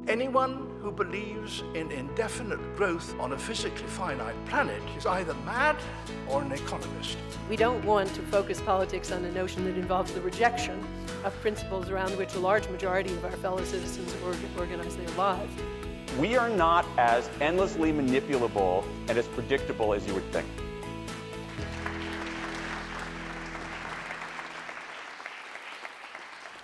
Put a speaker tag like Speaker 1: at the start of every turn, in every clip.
Speaker 1: Anyone who believes in indefinite growth on a physically finite planet is either mad or an economist.
Speaker 2: We don't want to focus politics on a notion that involves the rejection of principles around which a large majority of our fellow citizens organize their lives.
Speaker 3: We are not as endlessly manipulable and as predictable as you would think.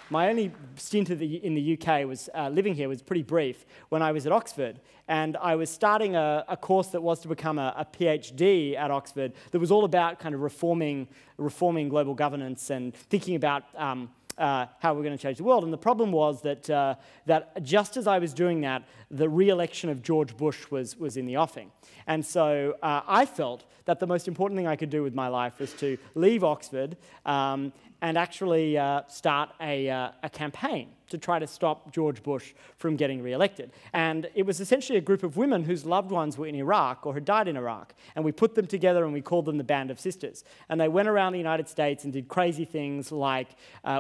Speaker 4: My only stint in the UK was living here was pretty brief when I was at Oxford, and I was starting a course that was to become a PhD at Oxford that was all about kind of reforming global governance and thinking about how we're going to change the world. And the problem was that that just as I was doing that, the re-election of George Bush was in the offing. And so I felt that the most important thing I could do with my life was to leave Oxford and actually start a campaign to try to stop George Bush from getting re-elected. And it was essentially a group of women whose loved ones were in Iraq or had died in Iraq. And we put them together and we called them the Band of Sisters. And they went around the United States and did crazy things like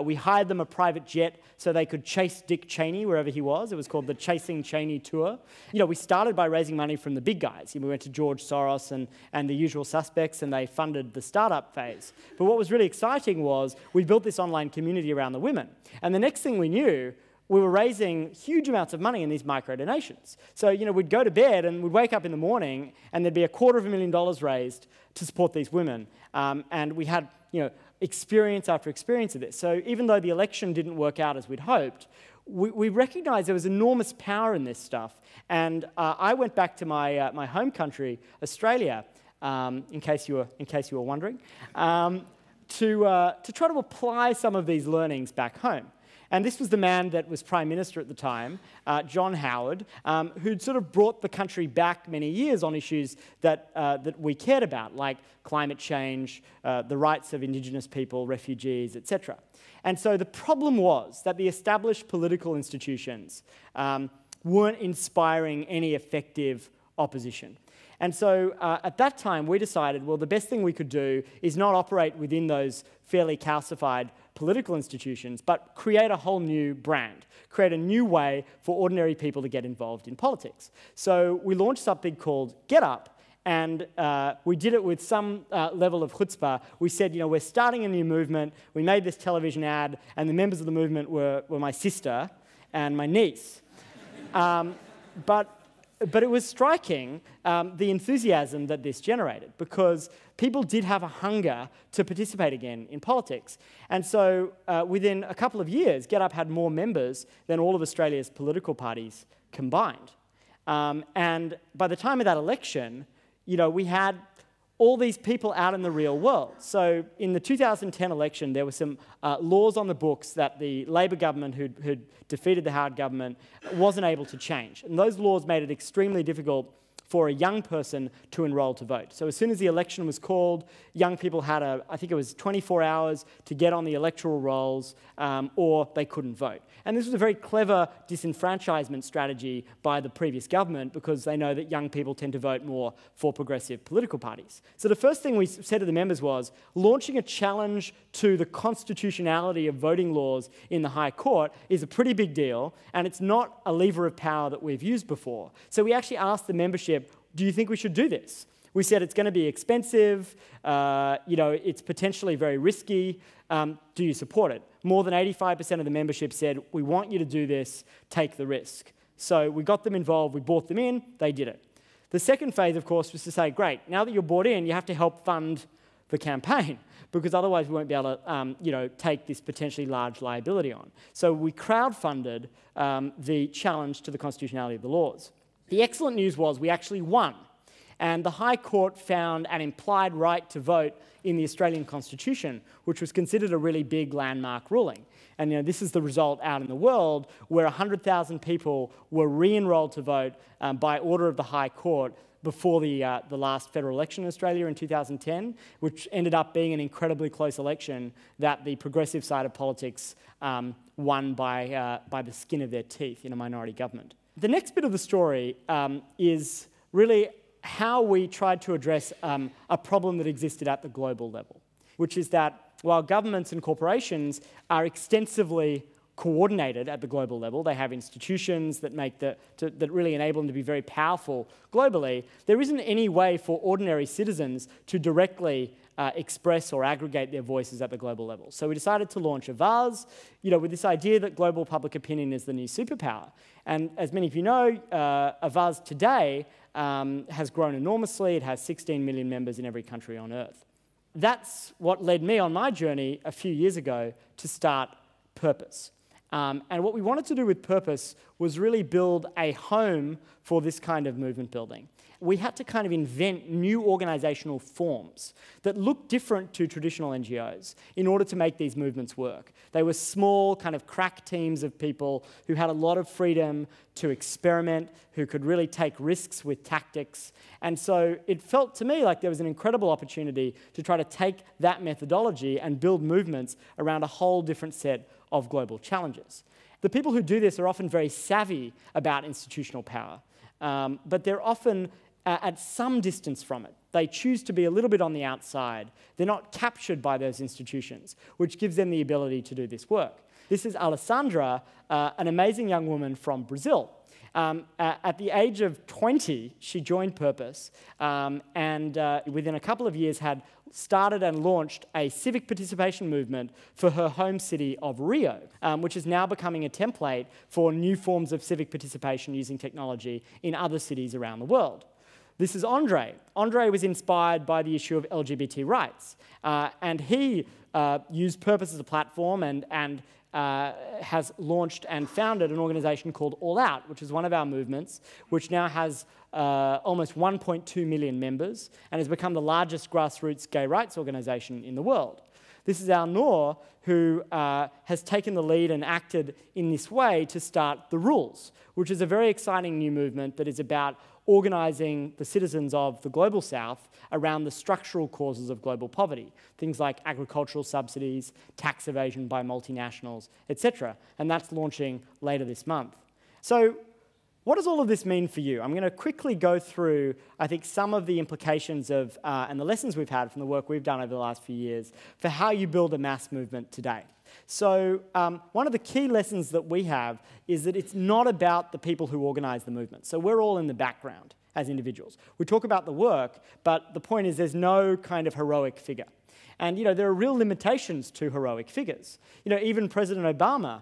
Speaker 4: we hired them a private jet so they could chase Dick Cheney wherever he was. It was called the Chasing Cheney Tour. You know, we started by raising money from the big guys. We went to George Soros and the usual suspects, and they funded the startup phase. But what was really exciting was we built this online community around the women. And the next thing we knew, we were raising huge amounts of money in these micro-donations. So, you know, we'd go to bed and we'd wake up in the morning and there'd be $250,000 raised to support these women. And we had, you know, experience after experience of this. So even though the election didn't work out as we'd hoped, we recognized there was enormous power in this stuff. And I went back to my home country, Australia, in case you were wondering, to try to apply some of these learnings back home. And this was the man that was Prime Minister at the time, John Howard, who'd sort of brought the country back many years on issues that we cared about, like climate change, the rights of Indigenous people, refugees, etc. And so the problem was that the established political institutions weren't inspiring any effective opposition. And so at that time, we decided, well, the best thing we could do is not operate within those fairly calcified political institutions, but create a whole new brand, create a new way for ordinary people to get involved in politics. So we launched something called Get Up, and we did it with some level of chutzpah. We said, you know, we're starting a new movement. We made this television ad, and the members of the movement were my sister and my niece. But it was striking, the enthusiasm that this generated, because people did have a hunger to participate again in politics. And so within a couple of years, Get Up had more members than all of Australia's political parties combined. And by the time of that election, you know, we had all these people out in the real world. So in the 2010 election, there were some laws on the books that the Labor government who'd defeated the Howard government wasn't able to change. And those laws made it extremely difficult for a young person to enroll to vote. So as soon as the election was called, young people had I think it was 24 hours to get on the electoral rolls, or they couldn't vote. And this was a very clever disenfranchisement strategy by the previous government, because they know that young people tend to vote more for progressive political parties. So the first thing we said to the members was, launching a challenge to the constitutionality of voting laws in the High Court is a pretty big deal, and it's not a lever of power that we've used before. So we actually asked the membership, do you think we should do this? We said it's going to be expensive, you know, it's potentially very risky. Do you support it? More than 85% of the membership said, we want you to do this, take the risk. So we got them involved, we brought them in, they did it. The second phase, of course, was to say, great, now that you're bought in, you have to help fund the campaign, because otherwise we won't be able to you know, take this potentially large liability on. So we crowdfunded the challenge to the constitutionality of the laws. The excellent news was we actually won. And the High Court found an implied right to vote in the Australian Constitution, which was considered a really big landmark ruling. And you know, this is the result out in the world, where 100,000 people were re-enrolled to vote by order of the High Court before the last federal election in Australia in 2010, which ended up being an incredibly close election that the progressive side of politics won by the skin of their teeth in a minority government. The next bit of the story is really how we tried to address a problem that existed at the global level, which is that while governments and corporations are extensively coordinated at the global level. They have institutions that that really enable them to be very powerful globally. There isn't any way for ordinary citizens to directly express or aggregate their voices at the global level. So we decided to launch a vase, with this idea that global public opinion is the new superpower. And as many of you know, a vase today has grown enormously. It has 16 million members in every country on Earth. That's what led me on my journey a few years ago to start Purpose. And what we wanted to do with Purpose was really build a home for this kind of movement building. We had to kind of invent new organizational forms that looked different to traditional NGOs in order to make these movements work. They were small, kind of crack teams of people who had a lot of freedom to experiment, who could really take risks with tactics. And so it felt to me like there was an incredible opportunity to try to take that methodology and build movements around a whole different set of global challenges. The people who do this are often very savvy about institutional power, but they're often at some distance from it. They choose to be a little bit on the outside. They're not captured by those institutions, which gives them the ability to do this work. This is Alessandra, an amazing young woman from Brazil. At the age of 20, she joined Purpose, and within a couple of years had started and launched a civic participation movement for her home city of Rio, which is now becoming a template for new forms of civic participation using technology in other cities around the world. This is Andre. Andre was inspired by the issue of LGBT rights, and he used Purpose as a platform and has launched and founded an organization called ALLOUT, which is one of our movements, which now has almost 1.2 million members and has become the largest grassroots gay rights organization in the world. This is Noor, who has taken the lead and acted in this way to start The Rules, which is a very exciting new movement that is about organizing the citizens of the Global South around the structural causes of global poverty, things like agricultural subsidies, tax evasion by multinationals, etc. And that's launching later this month. So what does all of this mean for you? I'm going to quickly go through, I think, some of the implications of and the lessons we've had from the work we've done over the last few years for how you build a mass movement today. So one of the key lessons that we have is that it's not about the people who organize the movement. So we're all in the background as individuals. We talk about the work, but the point is there's no kind of heroic figure. And there are real limitations to heroic figures. Even President Obama,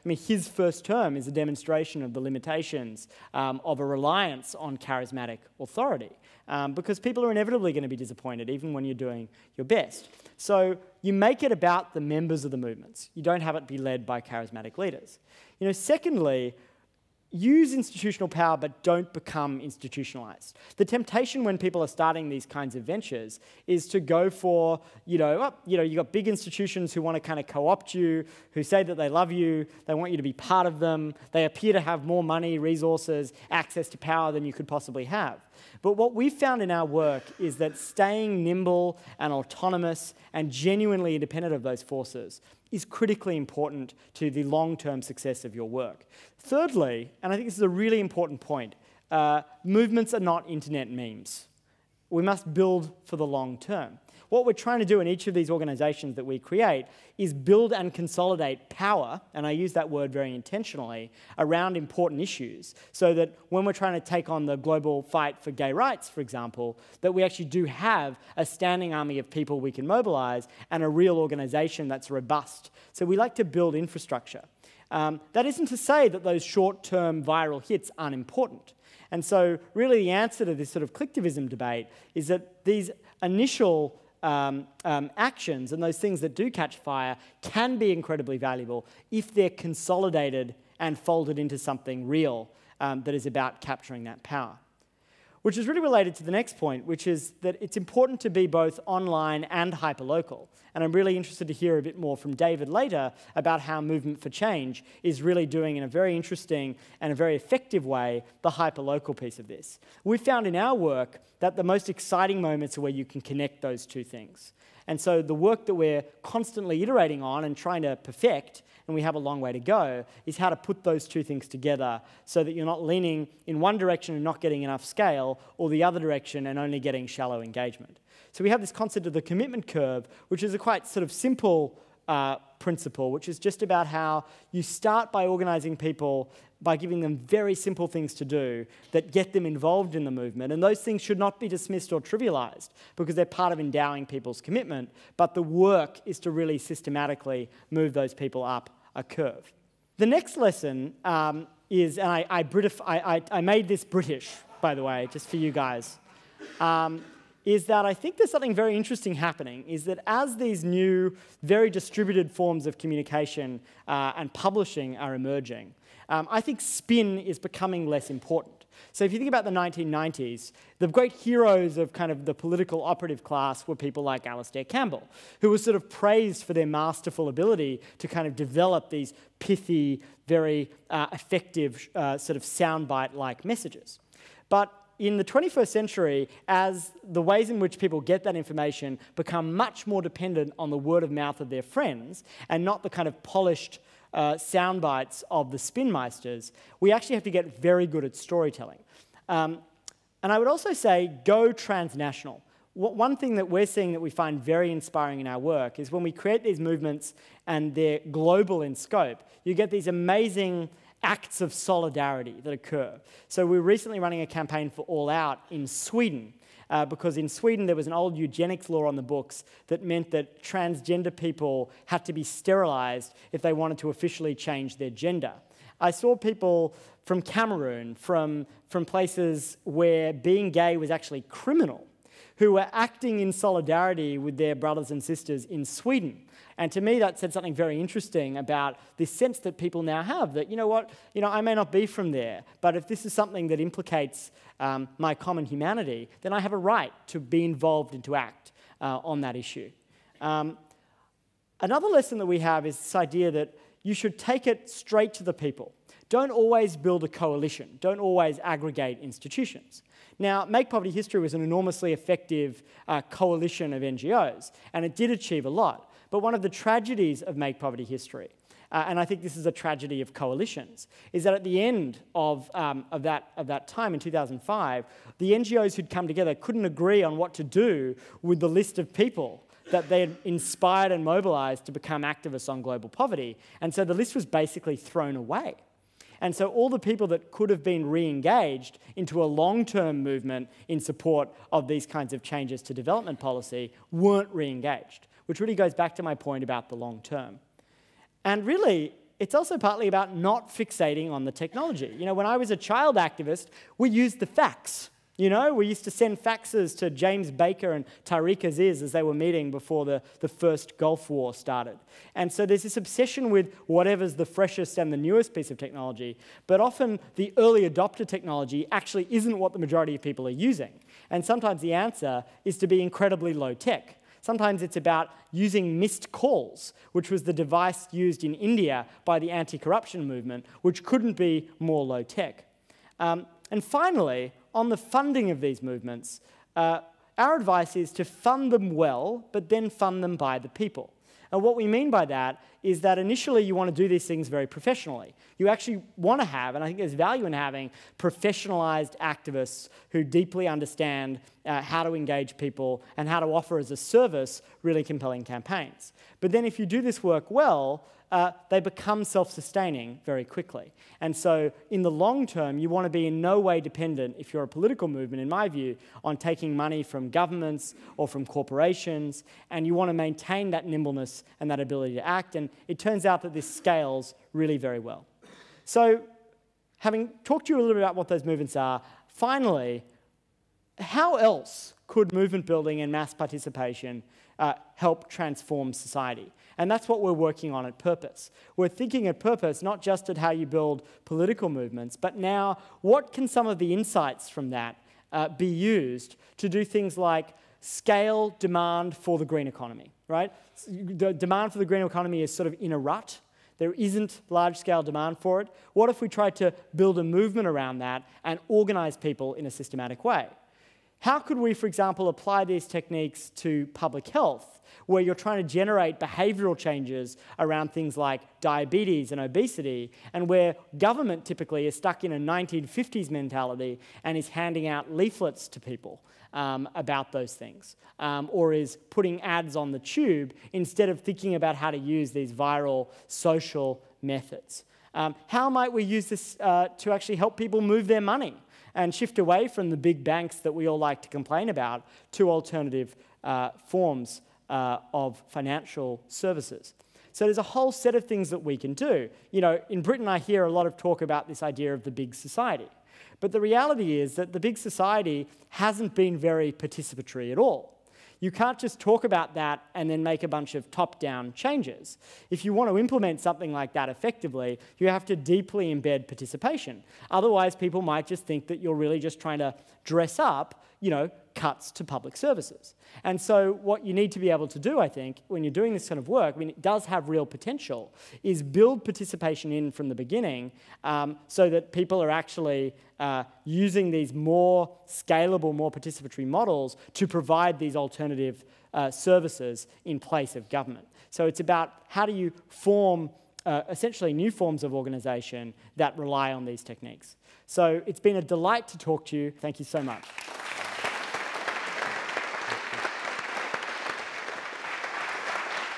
Speaker 4: his first term is a demonstration of the limitations of a reliance on charismatic authority, because people are inevitably going to be disappointed, even when you're doing your best. So you make it about the members of the movements. You don't have it be led by charismatic leaders. Secondly, use institutional power, but don't become institutionalized. The temptation when people are starting these kinds of ventures is to go for, you've got big institutions who want to kind of co-opt you, who say that they love you, they want you to be part of them, they appear to have more money, resources, access to power than you could possibly have. But what we've found in our work is that staying nimble and autonomous and genuinely independent of those forces is critically important to the long-term success of your work. Thirdly, and I think this is a really important point, movements are not internet memes. We must build for the long term. What we're trying to do in each of these organizations that we create is build and consolidate power, and I use that word very intentionally, around important issues, so that when we're trying to take on the global fight for gay rights, for example, that we actually do have a standing army of people we can mobilize and a real organization that's robust. So we like to build infrastructure. That isn't to say that those short-term viral hits aren't important. And so really the answer to this sort of collectivism debate is that these initial actions and those things that do catch fire can be incredibly valuable if they're consolidated and folded into something real that is about capturing that power. Which is really related to the next point, which is that it's important to be both online and hyperlocal. And I'm really interested to hear a bit more from David later about how Movement for Change is really doing in a very interesting and a very effective way the hyperlocal piece of this. We found in our work that the most exciting moments are where you can connect those two things. And so the work that we're constantly iterating on and trying to perfect, and we have a long way to go, is how to put those two things together so that you're not leaning in one direction and not getting enough scale, or the other direction and only getting shallow engagement. So we have this concept of the commitment curve, which is a quite sort of simple principle, which is just about how you start by organizing people by giving them very simple things to do that get them involved in the movement. And those things should not be dismissed or trivialized because they're part of endowing people's commitment, but the work is to really systematically move those people up a curve. The next lesson is, and I made this British, by the way, just for you guys, is that I think there's something very interesting happening, is that as these new, very distributed forms of communication and publishing are emerging, I think spin is becoming less important. So if you think about the 1990s, the great heroes of kind of the political operative class were people like Alastair Campbell, who was sort of praised for their masterful ability to kind of develop these pithy, very effective sort of soundbite-like messages. But in the 21st century, as the ways in which people get that information become much more dependent on the word of mouth of their friends and not the kind of polished sound bites of the spinmeisters, we actually have to get very good at storytelling. And I would also say go transnational. One thing that we're seeing that we find very inspiring in our work is when we create these movements and they're global in scope, you get these amazing acts of solidarity that occur. So we're recently running a campaign for ALLOUT in Sweden, because in Sweden there was an old eugenics law on the books that meant that transgender people had to be sterilized if they wanted to officially change their gender. I saw people from Cameroon, from places where being gay was actually criminal, who were acting in solidarity with their brothers and sisters in Sweden. And to me, that said something very interesting about this sense that people now have that, you know what, I may not be from there, but if this is something that implicates my common humanity, then I have a right to be involved and to act on that issue. Another lesson that we have is this idea that you should take it straight to the people. Don't always build a coalition. Don't always aggregate institutions. Now, Make Poverty History was an enormously effective coalition of NGOs, and it did achieve a lot. But one of the tragedies of Make Poverty History, and I think this is a tragedy of coalitions, is that at the end of that time in 2005, the NGOs who'd come together couldn't agree on what to do with the list of people that they had inspired and mobilized to become activists on global poverty. And so the list was basically thrown away. And so all the people that could have been re-engaged into a long-term movement in support of these kinds of changes to development policy weren't re-engaged, which really goes back to my point about the long term. And really, it's also partly about not fixating on the technology. When I was a child activist, we used the fax. We used to send faxes to James Baker and Tariq Aziz as they were meeting before the first Gulf War started. And so there's this obsession with whatever's the freshest and the newest piece of technology, but often the early adopter technology actually isn't what the majority of people are using. And sometimes the answer is to be incredibly low tech. Sometimes it's about using missed calls, which was the device used in India by the anti-corruption movement, which couldn't be more low tech. And finally, on the funding of these movements, our advice is to fund them well, but then fund them by the people. And what we mean by that is that initially you want to do these things very professionally. You actually want to have, and I think there's value in having, professionalized activists who deeply understand how to engage people and how to offer as a service really compelling campaigns. But then if you do this work well, they become self-sustaining very quickly. And so in the long term, you want to be in no way dependent, if you're a political movement, in my view, on taking money from governments or from corporations, and you want to maintain that nimbleness and that ability to act. And it turns out that this scales really very well. So having talked to you a little bit about what those movements are, finally, how else could movement building and mass participation help transform society? And that's what we're working on at Purpose. We're thinking at Purpose not just at how you build political movements, but now what can some of the insights from that be used to do things like scale demand for the green economy, right? The demand for the green economy is sort of in a rut. There isn't large-scale demand for it. What if we tried to build a movement around that and organize people in a systematic way? How could we, for example, apply these techniques to public health, where you're trying to generate behavioral changes around things like diabetes and obesity, and where government typically is stuck in a 1950s mentality and is handing out leaflets to people about those things, or is putting ads on the tube instead of thinking about how to use these viral social methods? How might we use this to actually help people move their money and shift away from the big banks that we all like to complain about to alternative forms of financial services? So there's a whole set of things that we can do. You know, in Britain, I hear a lot of talk about this idea of the big society. But the reality is that the big society hasn't been very participatory at all. You can't just talk about that and then make a bunch of top-down changes. If you want to implement something like that effectively, you have to deeply embed participation. Otherwise, people might just think that you're really just trying to dress up, you know, cuts to public services. And so what you need to be able to do, I think, when you're doing this kind of work, I mean, it does have real potential, is build participation in from the beginning so that people are actually using these more scalable, more participatory models to provide these alternative services in place of government. So it's about how do you form essentially new forms of organisation that rely on these techniques. So it's been a delight to talk to you. Thank you so much.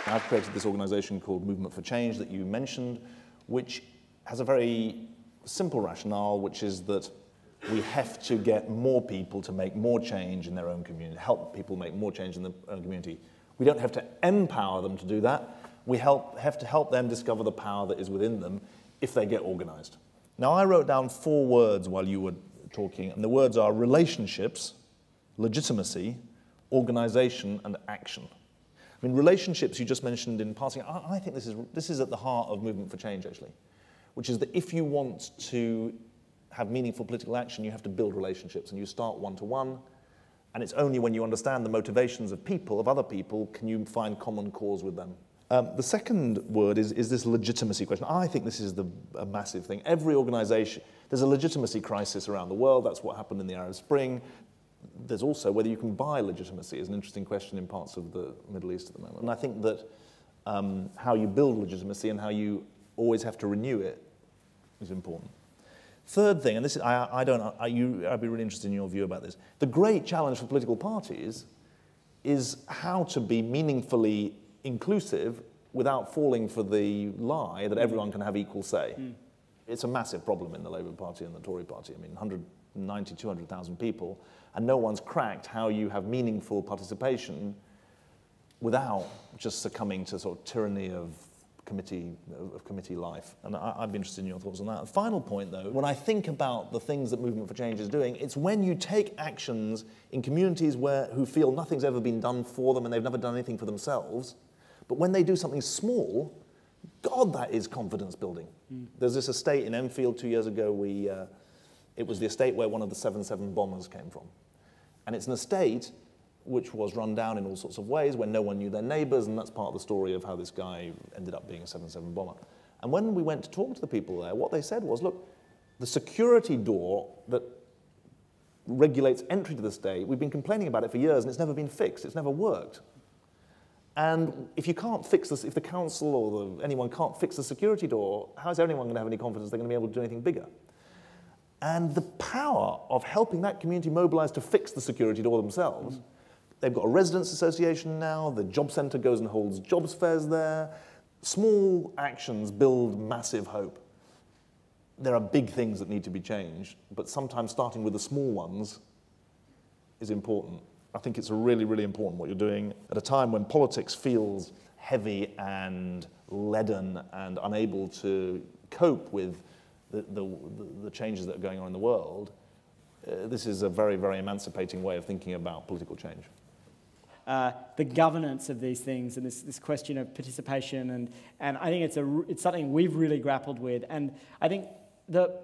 Speaker 5: I've created this organisation called Movement for Change that you mentioned, which has a very simple rationale, which is that we have to get more people to make more change in their own community, help people make more change in their own community. We don't have to empower them to do that. We have to help them discover the power that is within them if they get organised. Now, I wrote down 4 words while you were talking, and the words are relationships, legitimacy, organisation, and action. I mean, relationships you just mentioned in passing, I think this is at the heart of Movement for Change, actually, which is that if you want to have meaningful political action, you have to build relationships, and you start one-to-one, and it's only when you understand the motivations of people, of other people, can you find common cause with them. The second word is this legitimacy question. I think this is a massive thing. Every organisation, there's a legitimacy crisis around the world. That's what happened in the Arab Spring. There's also whether you can buy legitimacy is an interesting question in parts of the Middle East at the moment. And I think that how you build legitimacy and how you always have to renew it is important. Third thing, and this is, I'd be really interested in your view about this. The great challenge for political parties is how to be meaningfully inclusive without falling for the lie that everyone can have equal say. It's a massive problem in the Labour Party and the Tory Party. I mean, 190, 200,000 people, and no one's cracked how you have meaningful participation without just succumbing to sort of tyranny of committee life. And I'd be interested in your thoughts on that. The final point, though, when I think about the things that Movement for Change is doing, it's when you take actions in communities who feel nothing's ever been done for them and they've never done anything for themselves, but when they do something small, God, that is confidence building. There's this estate in Enfield 2 years ago. It was the estate where one of the 7/7 bombers came from. And it's an estate which was run down in all sorts of ways when no one knew their neighbours, and that's part of the story of how this guy ended up being a 7/7 bomber. And when we went to talk to the people there, what they said was, look, the security door that regulates entry to the estate, we've been complaining about it for years and it's never been fixed, it's never worked. And if you can't fix this, if the council or anyone can't fix the security door, how is anyone going to have any confidence they're going to be able to do anything bigger? And the power of helping that community mobilise to fix the security door themselves, they've got a residents' association now, the job centre goes and holds jobs fairs there. Small actions build massive hope. There are big things that need to be changed, but sometimes starting with the small ones is important. I think it's really, really important what you're doing at a time when politics feels heavy and leaden and unable to cope with the changes that are going on in the world. This is a very, very emancipating way of thinking about political change.
Speaker 4: The governance of these things and this question of participation, and I think it's something we've really grappled with. And I think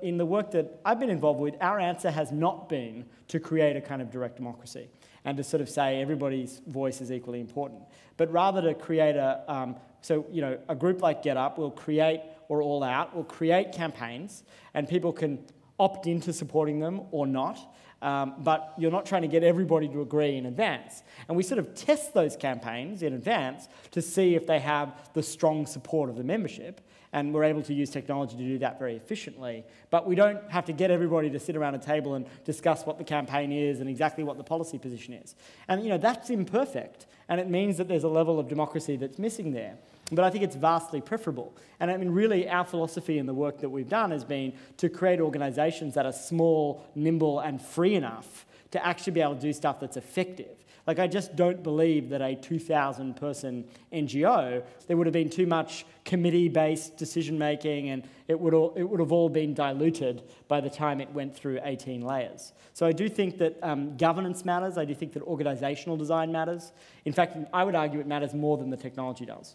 Speaker 4: in the work that I've been involved with, our answer has not been to create a kind of direct democracy and to sort of say everybody's voice is equally important, but rather to create a group like Get Up will create, or ALLOUT will create campaigns, and people can opt into supporting them or not, but you're not trying to get everybody to agree in advance. And we sort of test those campaigns in advance to see if they have the strong support of the membership, and we're able to use technology to do that very efficiently. But we don't have to get everybody to sit around a table and discuss what the campaign is and exactly what the policy position is. And that's imperfect, and it means that there's a level of democracy that's missing there. But I think it's vastly preferable. And I mean, really, our philosophy in the work that we've done has been to create organisations that are small, nimble, and free enough to actually be able to do stuff that's effective. Like, I just don't believe that a 2,000-person NGO, there would have been too much committee-based decision-making, and it would have all been diluted by the time it went through 18 layers. So I do think that governance matters. I do think that organisational design matters. In fact, I would argue it matters more than the technology does.